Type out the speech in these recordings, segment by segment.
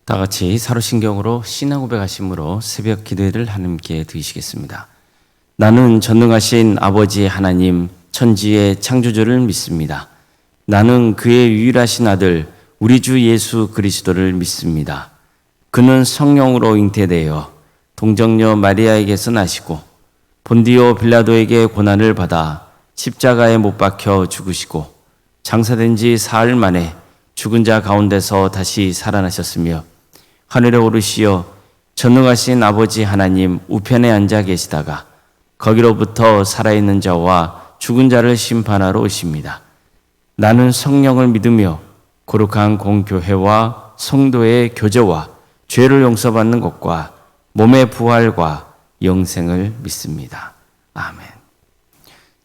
다 같이 사로신경으로 신앙 고백하심으로 새벽 기도회를 하나님께 드리시겠습니다. 나는 전능하신 아버지 하나님 천지의 창조주를 믿습니다. 나는 그의 유일하신 아들 우리 주 예수 그리스도를 믿습니다. 그는 성령으로 잉태되어 동정녀 마리아에게서 나시고 본디오 빌라도에게 고난을 받아 십자가에 못 박혀 죽으시고 장사된 지 사흘 만에 죽은 자 가운데서 다시 살아나셨으며 하늘에 오르시어 전능하신 아버지 하나님 우편에 앉아 계시다가 거기로부터 살아있는 자와 죽은 자를 심판하러 오십니다. 나는 성령을 믿으며 거룩한 공교회와 성도의 교제와 죄를 용서받는 것과 몸의 부활과 영생을 믿습니다. 아멘.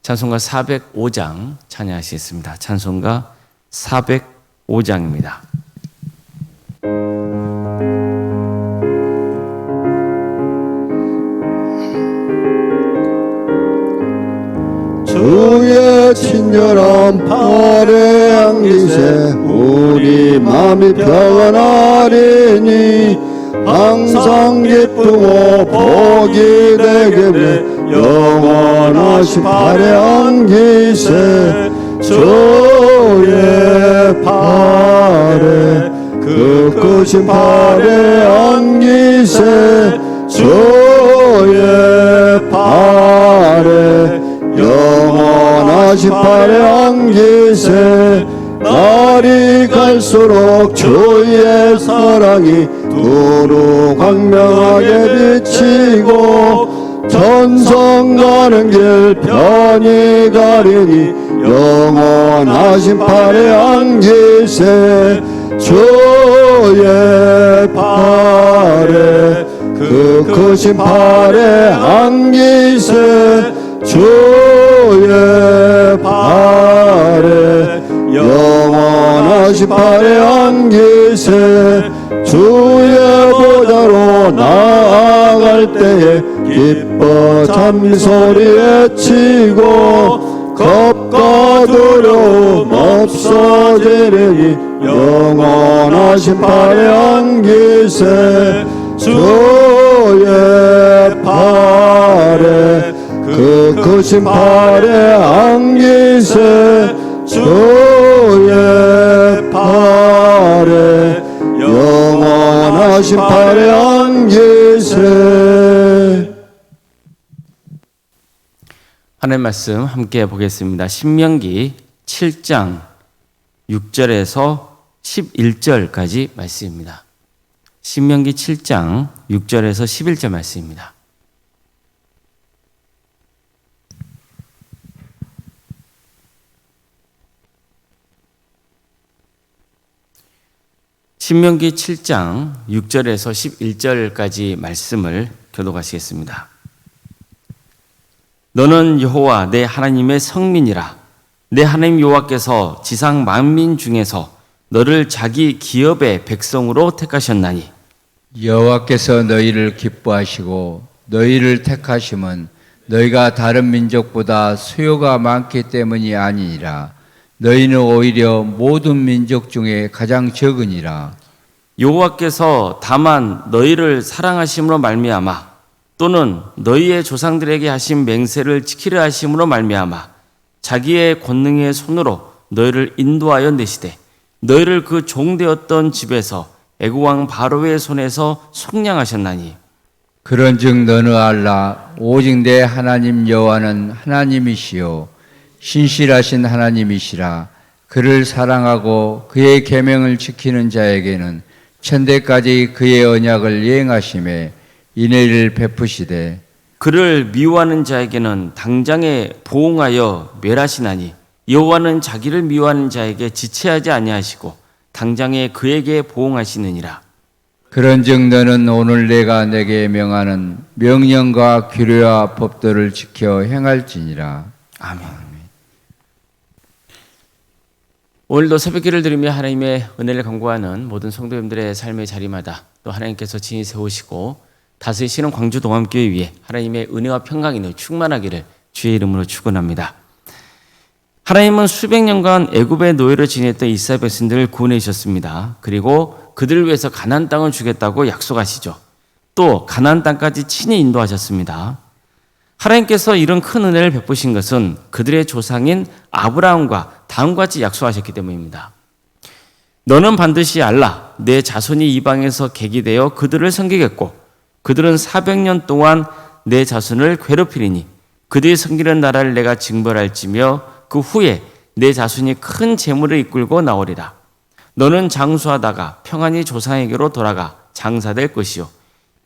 찬송가 405장 찬양하시겠습니다. 찬송가 405장입니다. 주의 친절한 팔에 안기세 우리 마음이 평안하리니 항상 기쁘고 복이 되게 영원하신 팔에 안기세 주의 팔에 그 크신 팔에 안기세 주의 팔에 영원하신 팔에 안기세 날이 갈수록 주의 사랑이 두루 광명하게 비치고 전성 가는 길 편히 가리니 영원하신 팔에 안기세 주의 팔에 그 크신 팔에 안기세 주의 팔에 영원하신 팔에 안기세 주의 보좌로 나아갈 때에 기뻐 참소리 외치고 겁과 두려움 없어지리니 영원하신 팔에 안기세 주의 팔에 그 크신 팔에 안기세 주의 팔에 영원하신 팔에 안기세. 하나님 말씀 함께 보겠습니다. 신명기 7장 6절에서 11절까지 말씀입니다. 신명기 7장 6절에서 11절 말씀입니다. 신명기 7장 6절에서 11절까지 말씀을 교독하시겠습니다. 너는 여호와 내 하나님의 성민이라. 내 하나님 여호와께서 지상 만민 중에서 너를 자기 기업의 백성으로 택하셨나니 여호와께서 너희를 기뻐하시고 너희를 택하심은 너희가 다른 민족보다 수요가 많기 때문이 아니니라. 너희는 오히려 모든 민족 중에 가장 적으니라. 여호와께서 다만 너희를 사랑하심으로 말미암아 또는 너희의 조상들에게 하신 맹세를 지키려 하심으로 말미암아 자기의 권능의 손으로 너희를 인도하여 내시되 너희를 그 종되었던 집에서 애국 왕 바로의 손에서 속량하셨나니 그런즉 너는 알라 오직 내 하나님 여호와는 하나님이시요 신실하신 하나님이시라. 그를 사랑하고 그의 계명을 지키는 자에게는 천대까지 그의 언약을 이행하심에 인애를 베푸시되 그를 미워하는 자에게는 당장에 보응하여 멸하시나니 여호와는 자기를 미워하는 자에게 지체하지 아니하시고 당장에 그에게 보응하시느니라. 그런즉 너는 오늘 내가 내게 명하는 명령과 규례와 법도를 지켜 행할지니라. 아멘. 오늘도 새벽기를 드리며 하나님의 은혜를 간구하는 모든 성도님들의 삶의 자리마다 또 하나님께서 친히 세우시고 다스리시는 광주 동암교회 위에 하나님의 은혜와 평강이 충만하기를 주의 이름으로 축원합니다. 하나님은 수백 년간 애굽의 노예로 지냈던 이스라엘 백성들을 구원해 주셨습니다. 그리고 그들을 위해서 가나안 땅을 주겠다고 약속하시죠. 또 가나안 땅까지 친히 인도하셨습니다. 하나님께서 이런 큰 은혜를 베푸신 것은 그들의 조상인 아브라함과 다음과 같이 약속하셨기 때문입니다. 너는 반드시 알라. 내 자손이 이방에서 객이되어 그들을 섬기겠고 그들은 400년 동안 내 자손을 괴롭히리니 그들이 섬기는 나라를 내가 징벌할지며 그 후에 내 자손이 큰 재물을 이끌고 나오리라. 너는 장수하다가 평안히 조상에게로 돌아가 장사될 것이요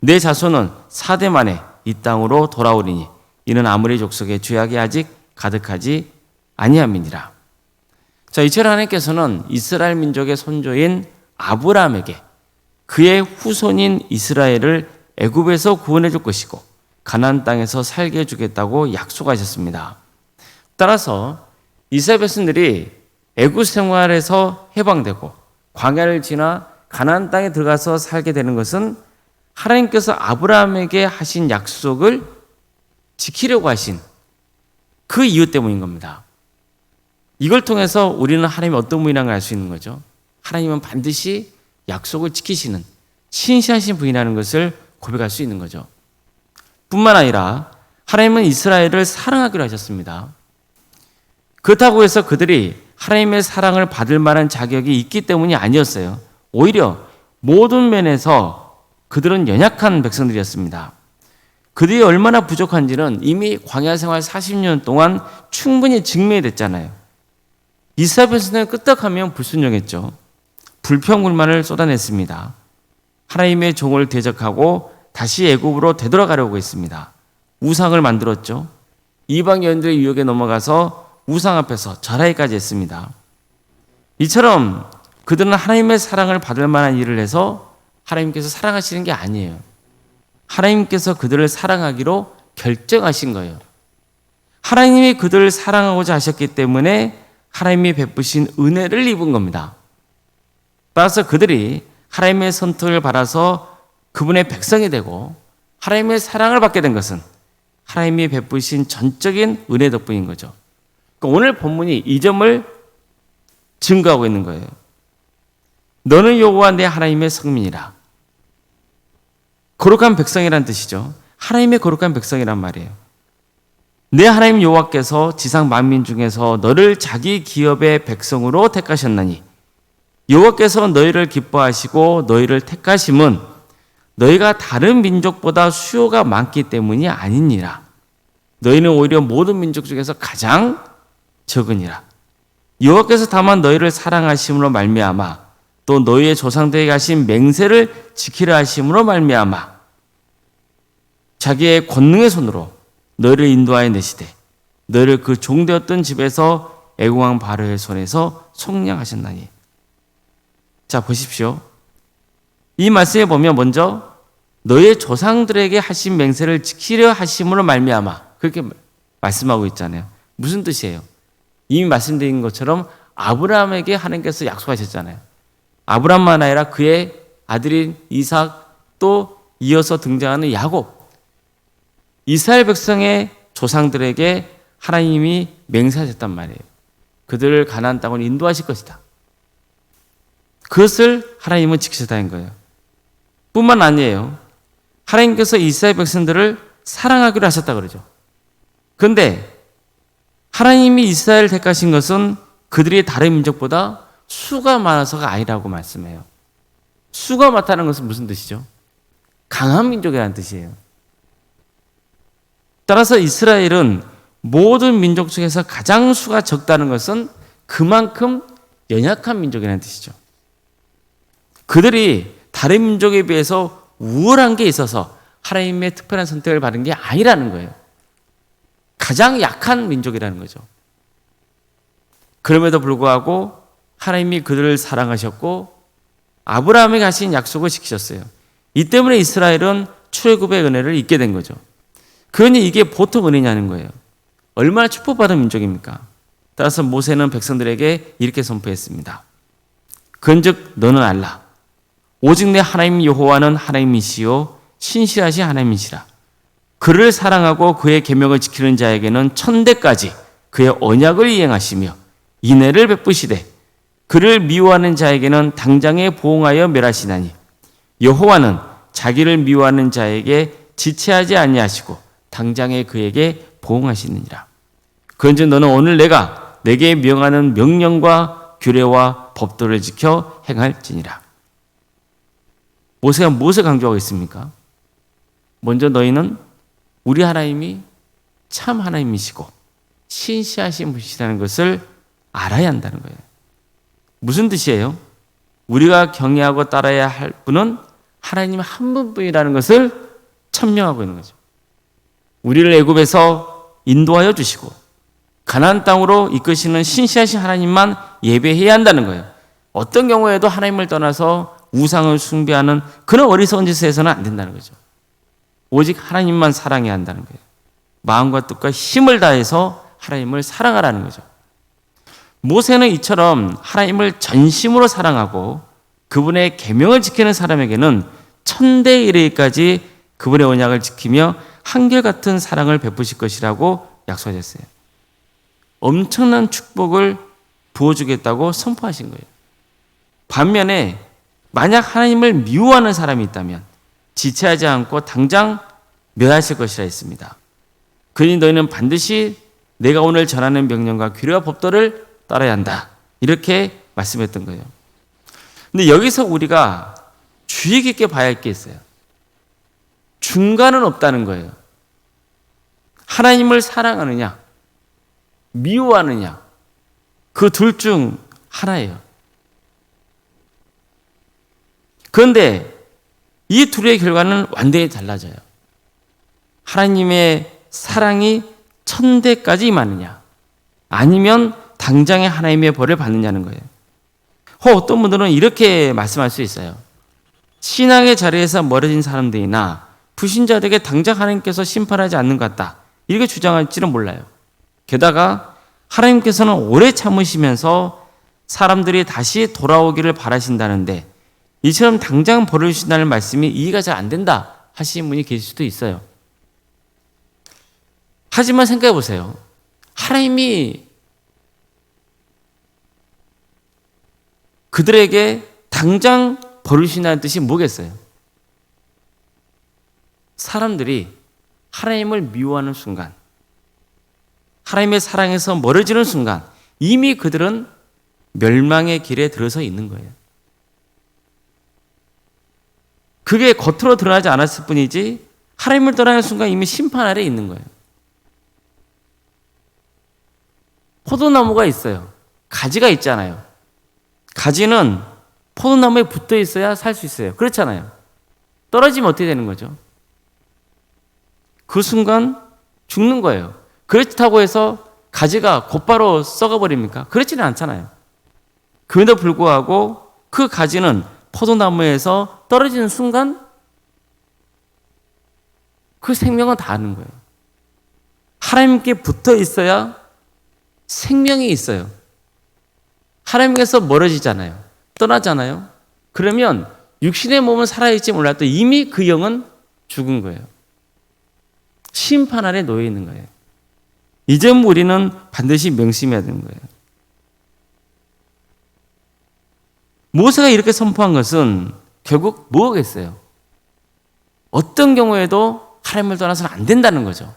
내 자손은 4대 만에 이 땅으로 돌아오리니 이는 아무리 족속의 죄악이 아직 가득하지 아니함이니라. 자, 이처럼 하나님께서는 이스라엘 민족의 손조인 아브라함에게 그의 후손인 이스라엘을 애굽에서 구원해 줄 것이고 가나안 땅에서 살게 해주겠다고 약속하셨습니다. 따라서 이스라엘 백성들이 애굽 생활에서 해방되고 광야를 지나 가나안 땅에 들어가서 살게 되는 것은 하나님께서 아브라함에게 하신 약속을 지키려고 하신 그 이유 때문인 겁니다. 이걸 통해서 우리는 하나님이 어떤 분이라는 걸 알 수 있는 거죠. 하나님은 반드시 약속을 지키시는 신실하신 분이라는 것을 고백할 수 있는 거죠. 뿐만 아니라 하나님은 이스라엘을 사랑하기로 하셨습니다. 그렇다고 해서 그들이 하나님의 사랑을 받을 만한 자격이 있기 때문이 아니었어요. 오히려 모든 면에서 그들은 연약한 백성들이었습니다. 그들이 얼마나 부족한지는 이미 광야 생활 40년 동안 충분히 증명이 됐잖아요. 이스라엘 백성들은 끄떡하면 불순종했죠. 불평불만을 쏟아냈습니다. 하나님의 종을 대적하고 다시 애굽으로 되돌아가려고 했습니다. 우상을 만들었죠. 이방 여인들의 유혹에 넘어가서 우상 앞에서 절하기까지 했습니다. 이처럼 그들은 하나님의 사랑을 받을 만한 일을 해서 하나님께서 사랑하시는 게 아니에요. 하나님께서 그들을 사랑하기로 결정하신 거예요. 하나님이 그들을 사랑하고자 하셨기 때문에 하나님이 베푸신 은혜를 입은 겁니다. 따라서 그들이 하나님의 선택을 받아서 그분의 백성이 되고 하나님의 사랑을 받게 된 것은 하나님이 베푸신 전적인 은혜 덕분인 거죠. 그러니까 오늘 본문이 이 점을 증거하고 있는 거예요. 너는 여호와 내 하나님의 성민이라. 거룩한 백성이란 뜻이죠. 하나님의 거룩한 백성이란 말이에요. 내 하나님 여호와께서 지상 만민 중에서 너를 자기 기업의 백성으로 택하셨나니 여호와께서 너희를 기뻐하시고 너희를 택하심은 너희가 다른 민족보다 수요가 많기 때문이 아니니라. 너희는 오히려 모든 민족 중에서 가장 적으니라. 여호와께서 다만 너희를 사랑하심으로 말미암아 또 너희의 조상들에게 하신 맹세를 지키려 하심으로 말미암아 자기의 권능의 손으로 너희를 인도하여 내시되 너희를 그 종되었던 집에서 애국왕 바로의 손에서 속량하셨나니. 자, 보십시오. 이 말씀에 보면 먼저 너희의 조상들에게 하신 맹세를 지키려 하심으로 말미암아 그렇게 말씀하고 있잖아요. 무슨 뜻이에요? 이미 말씀드린 것처럼 아브라함에게 하나님께서 약속하셨잖아요. 아브라함만 아니라 그의 아들인 이삭 또 이어서 등장하는 야곱, 이스라엘 백성의 조상들에게 하나님이 맹세하셨단 말이에요. 그들을 가나안 땅으로 인도하실 것이다. 그것을 하나님은 지키셨다는 거예요. 뿐만 아니에요. 하나님께서 이스라엘 백성들을 사랑하기로 하셨다 그러죠. 그런데 하나님이 이스라엘을 택하신 것은 그들이 다른 민족보다 수가 많아서가 아니라고 말씀해요. 수가 많다는 것은 무슨 뜻이죠? 강한 민족이라는 뜻이에요. 따라서 이스라엘은 모든 민족 중에서 가장 수가 적다는 것은 그만큼 연약한 민족이라는 뜻이죠. 그들이 다른 민족에 비해서 우월한 게 있어서 하나님의 특별한 선택을 받은 게 아니라는 거예요. 가장 약한 민족이라는 거죠. 그럼에도 불구하고 하나님이 그들을 사랑하셨고 아브라함에게 하신 약속을 지키셨어요. 이 때문에 이스라엘은 출애굽의 은혜를 잊게 된 거죠. 그러니 이게 보통 은혜냐는 거예요. 얼마나 축복받은 민족입니까? 따라서 모세는 백성들에게 이렇게 선포했습니다. 그런즉 너는 알라. 오직 내 하나님 여호와는 하나님이시요 신실하신 하나님이시라. 그를 사랑하고 그의 계명을 지키는 자에게는 천대까지 그의 언약을 이행하시며 인애를 베푸시되 그를 미워하는 자에게는 당장에 보응하여 멸하시나니 여호와는 자기를 미워하는 자에게 지체하지 아니하시고 당장에 그에게 보응하시느니라. 그런즉 너는 오늘 내가 내게 명하는 명령과 규례와 법도를 지켜 행할지니라. 모세가 무엇을 강조하고 있습니까? 먼저 너희는 우리 하나님이 참 하나님이시고 신실하신 분이시라는 것을 알아야 한다는 거예요. 무슨 뜻이에요? 우리가 경외하고 따라야 할 분은 하나님 한 분뿐이라는 것을 천명하고 있는 거죠. 우리를 애굽에서 인도하여 주시고 가나안 땅으로 이끄시는 신실하신 하나님만 예배해야 한다는 거예요. 어떤 경우에도 하나님을 떠나서 우상을 숭배하는 그런 어리석은 짓을 해서는 안 된다는 거죠. 오직 하나님만 사랑해야 한다는 거예요. 마음과 뜻과 힘을 다해서 하나님을 사랑하라는 거죠. 모세는 이처럼 하나님을 전심으로 사랑하고 그분의 계명을 지키는 사람에게는 천대에 이르기까지 그분의 언약을 지키며 한결같은 사랑을 베푸실 것이라고 약속하셨어요. 엄청난 축복을 부어주겠다고 선포하신 거예요. 반면에 만약 하나님을 미워하는 사람이 있다면 지체하지 않고 당장 멸하실 것이라 했습니다. 그러니 너희는 반드시 내가 오늘 전하는 명령과 규례와 법도를 따라야 한다. 이렇게 말씀했던 거예요. 근데 여기서 우리가 주의 깊게 봐야 할 게 있어요. 중간은 없다는 거예요. 하나님을 사랑하느냐, 미워하느냐, 그 둘 중 하나예요. 그런데 이 둘의 결과는 완전히 달라져요. 하나님의 사랑이 천대까지 임하느냐, 아니면 당장에 하나님의 벌을 받느냐는 거예요. 어떤 분들은 이렇게 말씀할 수 있어요. 신앙의 자리에서 멀어진 사람들이나 불신자들에게 당장 하나님께서 심판하지 않는 것 같다, 이렇게 주장할지는 몰라요. 게다가 하나님께서는 오래 참으시면서 사람들이 다시 돌아오기를 바라신다는데 이처럼 당장 벌을 주신다는 말씀이 이해가 잘 안 된다 하시는 분이 계실 수도 있어요. 하지만 생각해 보세요. 하나님이 그들에게 당장 벌을 주신다는 뜻이 뭐겠어요? 사람들이 하나님을 미워하는 순간, 하나님의 사랑에서 멀어지는 순간 이미 그들은 멸망의 길에 들어서 있는 거예요. 그게 겉으로 드러나지 않았을 뿐이지 하나님을 떠나는 순간 이미 심판 아래에 있는 거예요. 포도나무가 있어요. 가지가 있잖아요. 가지는 포도나무에 붙어 있어야 살 수 있어요. 그렇잖아요. 떨어지면 어떻게 되는 거죠? 그 순간 죽는 거예요. 그렇다고 해서 가지가 곧바로 썩어버립니까? 그렇지는 않잖아요. 그럼에도 불구하고 그 가지는 포도나무에서 떨어지는 순간 그 생명은 닿는 거예요. 하나님께 붙어 있어야 생명이 있어요. 하나님께서 멀어지잖아요. 떠나잖아요. 그러면 육신의 몸은 살아있지 몰라도 이미 그 영은 죽은 거예요. 심판 아래 놓여 있는 거예요. 이 점 우리는 반드시 명심해야 되는 거예요. 모세가 이렇게 선포한 것은 결국 뭐겠어요? 어떤 경우에도 하나님을 떠나서는 안 된다는 거죠.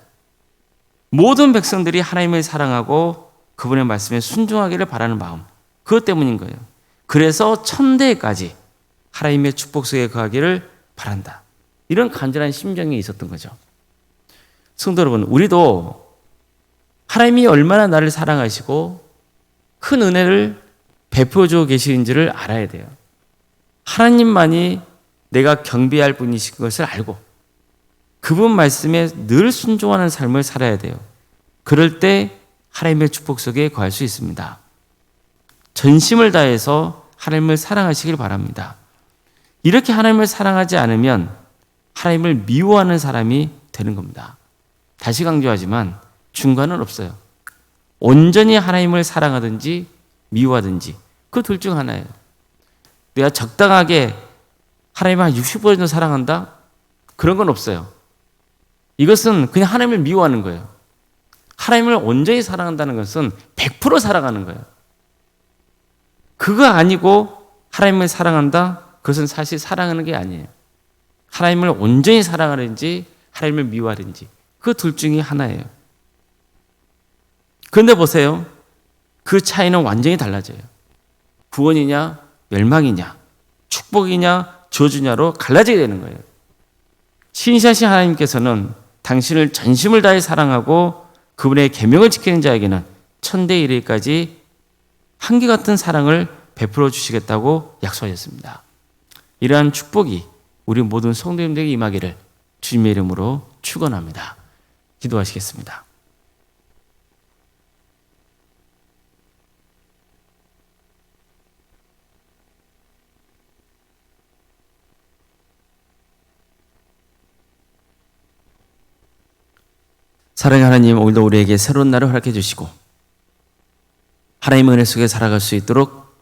모든 백성들이 하나님을 사랑하고 그분의 말씀에 순종하기를 바라는 마음, 그것 때문인 거예요. 그래서 천대까지 하나님의 축복 속에 거하기를 바란다. 이런 간절한 심정이 있었던 거죠. 성도 여러분, 우리도 하나님이 얼마나 나를 사랑하시고 큰 은혜를 베풀어주고 계시는지를 알아야 돼요. 하나님만이 내가 경배할 분이신 것을 알고 그분 말씀에 늘 순종하는 삶을 살아야 돼요. 그럴 때 하나님의 축복 속에 거할 수 있습니다. 전심을 다해서 하나님을 사랑하시길 바랍니다. 이렇게 하나님을 사랑하지 않으면 하나님을 미워하는 사람이 되는 겁니다. 다시 강조하지만 중간은 없어요. 온전히 하나님을 사랑하든지 미워하든지 그 둘 중 하나예요. 내가 적당하게 하나님을 한 60% 사랑한다? 그런 건 없어요. 이것은 그냥 하나님을 미워하는 거예요. 하나님을 온전히 사랑한다는 것은 100% 사랑하는 거예요. 그거 아니고 하나님을 사랑한다? 그것은 사실 사랑하는 게 아니에요. 하나님을 온전히 사랑하는지 하나님을 미워하는지 그 둘 중에 하나예요. 그런데 보세요. 그 차이는 완전히 달라져요. 구원이냐 멸망이냐 축복이냐 저주냐로 갈라지게 되는 거예요. 신실하신 하나님께서는 당신을 전심을 다해 사랑하고 그분의 계명을 지키는 자에게는 천대 이르기까지 한결같은 사랑을 베풀어 주시겠다고 약속하셨습니다. 이러한 축복이 우리 모든 성도님들에게 임하기를 주님의 이름으로 축원합니다. 기도하시겠습니다. 사랑의 하나님, 오늘도 우리에게 새로운 날을 허락해 주시고 하나님의 은혜 속에 살아갈 수 있도록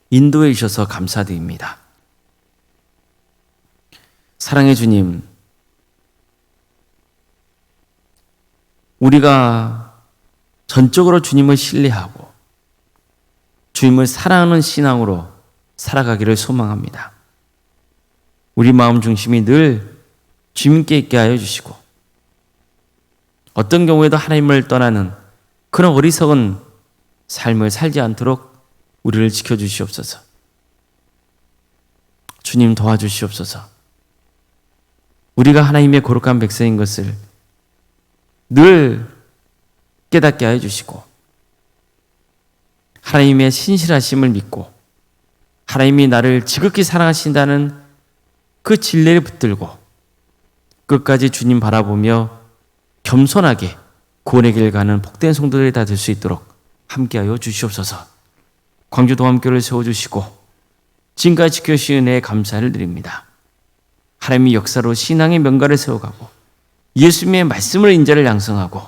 인도해 주셔서 감사드립니다. 사랑의 주님, 우리가 전적으로 주님을 신뢰하고 주님을 사랑하는 신앙으로 살아가기를 소망합니다. 우리 마음 중심이 늘 주님께 있게 하여 주시고 어떤 경우에도 하나님을 떠나는 그런 어리석은 삶을 살지 않도록 우리를 지켜주시옵소서. 주님 도와주시옵소서. 우리가 하나님의 거룩한 백성인 것을 늘 깨닫게 하여 주시고 하나님의 신실하심을 믿고 하나님이 나를 지극히 사랑하신다는 그 진리를 붙들고 끝까지 주님 바라보며 겸손하게 구원의 길 가는 복된 성도들이 다 될 수 있도록 함께하여 주시옵소서. 광주 도함교를 세워주시고 지금까지 지켜주신 은혜에 감사를 드립니다. 하나님의 역사로 신앙의 명가를 세워가고 예수님의 말씀을 인자를 양성하고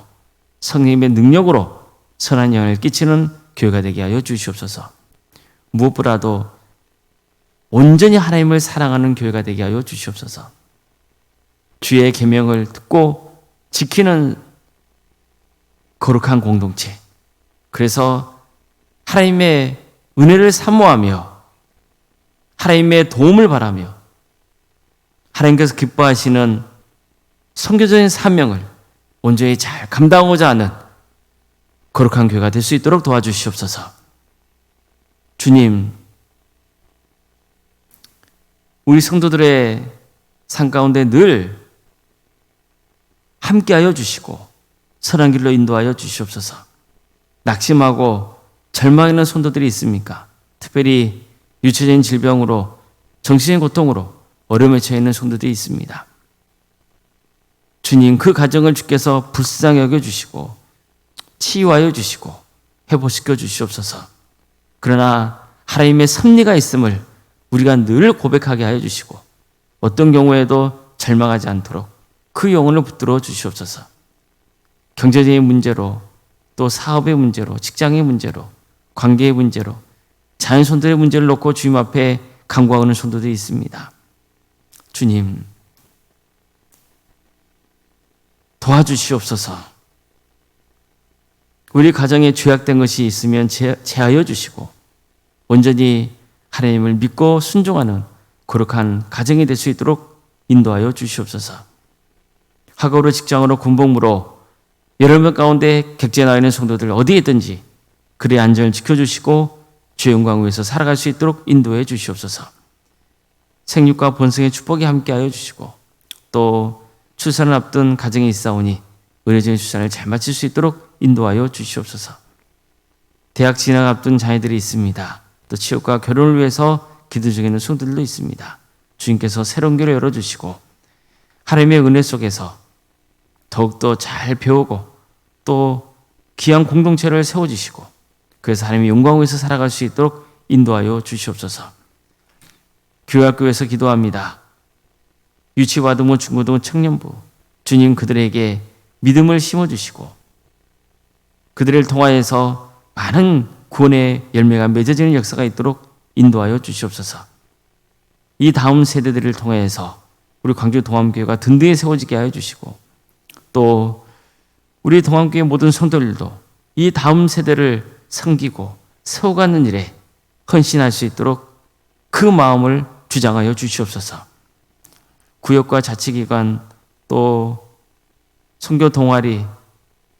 성령님의 능력으로 선한 영향을 끼치는 교회가 되게 하여 주시옵소서. 무엇보다도 온전히 하나님을 사랑하는 교회가 되게 하여 주시옵소서. 주의 계명을 듣고 지키는 거룩한 공동체. 그래서 하나님의 은혜를 사모하며 하나님의 도움을 바라며 하나님께서 기뻐하시는 선교적인 사명을 온전히 잘 감당하고자 하는 거룩한 교회가 될 수 있도록 도와주시옵소서. 주님, 우리 성도들의 삶 가운데 늘 함께하여 주시고 선한 길로 인도하여 주시옵소서. 낙심하고 절망하는 성도들이 있습니까? 특별히 유체적인 질병으로 정신적인 고통으로 어려움에 처해 있는 성도들이 있습니다. 주님, 그 가정을 주께서 불쌍히 여겨주시고 치유하여 주시고 회복시켜 주시옵소서. 그러나 하나님의 섭리가 있음을 우리가 늘 고백하게 하여 주시고 어떤 경우에도 절망하지 않도록 그 영혼을 붙들어 주시옵소서. 경제적인 문제로 또 사업의 문제로 직장의 문제로 관계의 문제로 자연손들의 문제를 놓고 주님 앞에 간구하는 성도들이 있습니다. 주님, 도와주시옵소서. 우리 가정에 죄악된 것이 있으면 제하여 주시고 온전히 하나님을 믿고 순종하는 거룩한 가정이 될 수 있도록 인도하여 주시옵소서. 학업으로 직장으로 군복무로 여러 명 가운데 객지에 나와 있는 성도들 어디에 있든지 그의 안전을 지켜주시고 주의 영광을 위해서 살아갈 수 있도록 인도해 주시옵소서. 생육과 번성의 축복이 함께하여 주시고 또 출산을 앞둔 가정이 있사오니 의료적인 출산을 잘 마칠 수 있도록 인도하여 주시옵소서. 대학 진학 앞둔 자녀들이 있습니다. 또 취업과 결혼을 위해서 기도 중에 있는 성도들도 있습니다. 주님께서 새로운 길을 열어주시고 하나님의 은혜 속에서 더욱더 잘 배우고 또 귀한 공동체를 세워주시고 그래서 하나님의 영광을 위해서 살아갈 수 있도록 인도하여 주시옵소서. 교회학교에서 기도합니다. 유치와동부, 중고등부, 청년부 주님 그들에게 믿음을 심어주시고 그들을 통하여서 많은 구원의 열매가 맺어지는 역사가 있도록 인도하여 주시옵소서. 이 다음 세대들을 통해서 우리 광주 동암교회가 든든히 세워지게 하여 주시고 또 우리 동암교회 모든 성도들도 이 다음 세대를 섬기고 세워가는 일에 헌신할 수 있도록 그 마음을 주장하여 주시옵소서. 구역과 자치기관 또 선교 동아리,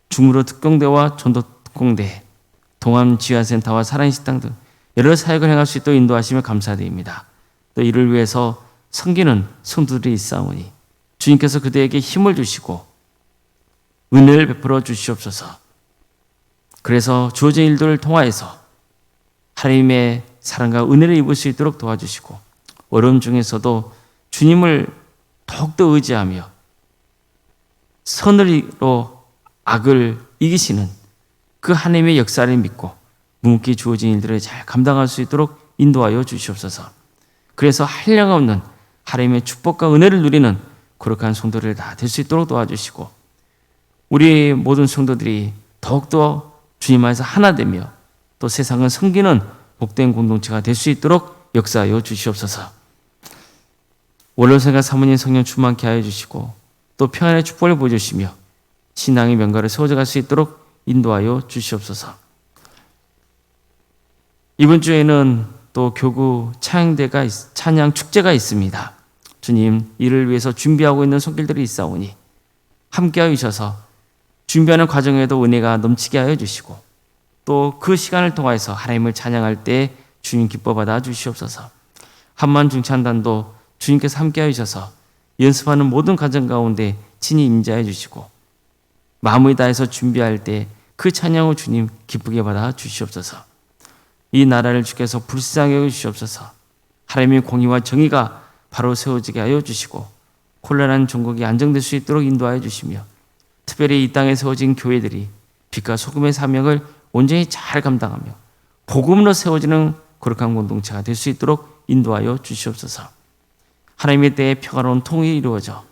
중무로 특공대와 전도 특공대, 동암지화센터와 사랑의 식당 등 여러 사역을 행할 수 있도록 인도하시며 감사드립니다. 또 이를 위해서 섬기는 성도들이 있사오니 주님께서 그들에게 힘을 주시고 은혜를 베풀어 주시옵소서. 그래서 주어진 일들을 통하여서 하나님의 사랑과 은혜를 입을 수 있도록 도와주시고 어려움 중에서도 주님을 더욱더 의지하며 선으로 악을 이기시는 그 하나님의 역사를 믿고 묵묵히 주어진 일들을 잘 감당할 수 있도록 인도하여 주시옵소서. 그래서 한량없는 하나님의 축복과 은혜를 누리는 거룩한 성도들 다 될 수 있도록 도와주시고 우리 모든 성도들이 더욱더 주님 안에서 하나 되며 또 세상을 섬기는 복된 공동체가 될 수 있도록 역사하여 주시옵소서. 원로생활 사모님 성령 충만케 하여 주시고 또 평안의 축복을 보여주시며 신앙의 명가를 세워져 갈 수 있도록 인도하여 주시옵소서. 이번 주에는 또 교구 찬양 축제가 있습니다. 주님, 이를 위해서 준비하고 있는 손길들이 있사오니 함께하여 주셔서 준비하는 과정에도 은혜가 넘치게 하여 주시고 또 그 시간을 통해서 하나님을 찬양할 때 주님 기뻐 받아 주시옵소서. 한만중찬단도 주님께서 함께하여 주셔서 연습하는 모든 과정 가운데 친히 임재하여 주시고 마음을 다해서 준비할 때 그 찬양을 주님 기쁘게 받아 주시옵소서. 이 나라를 주께서 불쌍히 여겨 주시옵소서. 하나님의 공의와 정의가 바로 세워지게 하여 주시고 혼란한 종국이 안정될 수 있도록 인도하여 주시며 특별히 이 땅에 세워진 교회들이 빛과 소금의 사명을 온전히 잘 감당하며 복음으로 세워지는 거룩한 공동체가 될 수 있도록 인도하여 주시옵소서. 하나님의 때에 평화로운 통일이 이루어져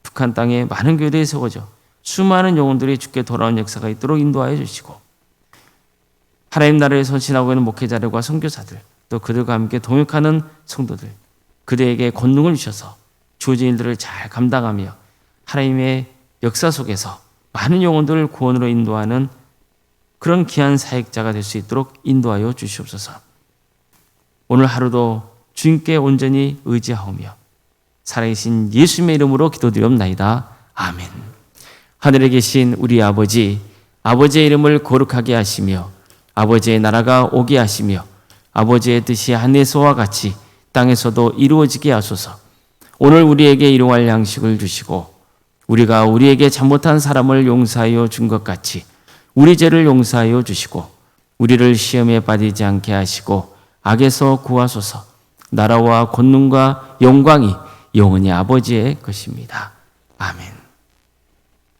북한 땅에 많은 교회들이 세워져 수많은 영혼들이 주께 돌아온 역사가 있도록 인도하여 주시고 하나님 나라에 선신하고 있는 목회자들과 선교사들 또 그들과 함께 동역하는 성도들 그들에게 권능을 주셔서 주어진 일들을 잘 감당하며 하나님의 역사 속에서 많은 영혼들을 구원으로 인도하는 그런 귀한 사역자가 될 수 있도록 인도하여 주시옵소서. 오늘 하루도 주님께 온전히 의지하오며 살아계신 예수님의 이름으로 기도드리옵나이다. 아멘. 하늘에 계신 우리 아버지, 아버지의 이름을 거룩하게 하시며 아버지의 나라가 오게 하시며 아버지의 뜻이 하늘에서와 같이 땅에서도 이루어지게 하소서. 오늘 우리에게 일용할 양식을 주시고 우리가 우리에게 잘못한 사람을 용서하여 준 것 같이 우리 죄를 용서하여 주시고 우리를 시험에 빠지지 않게 하시고 악에서 구하소서. 나라와 권능과 영광이 영원히 아버지의 것입니다. 아멘.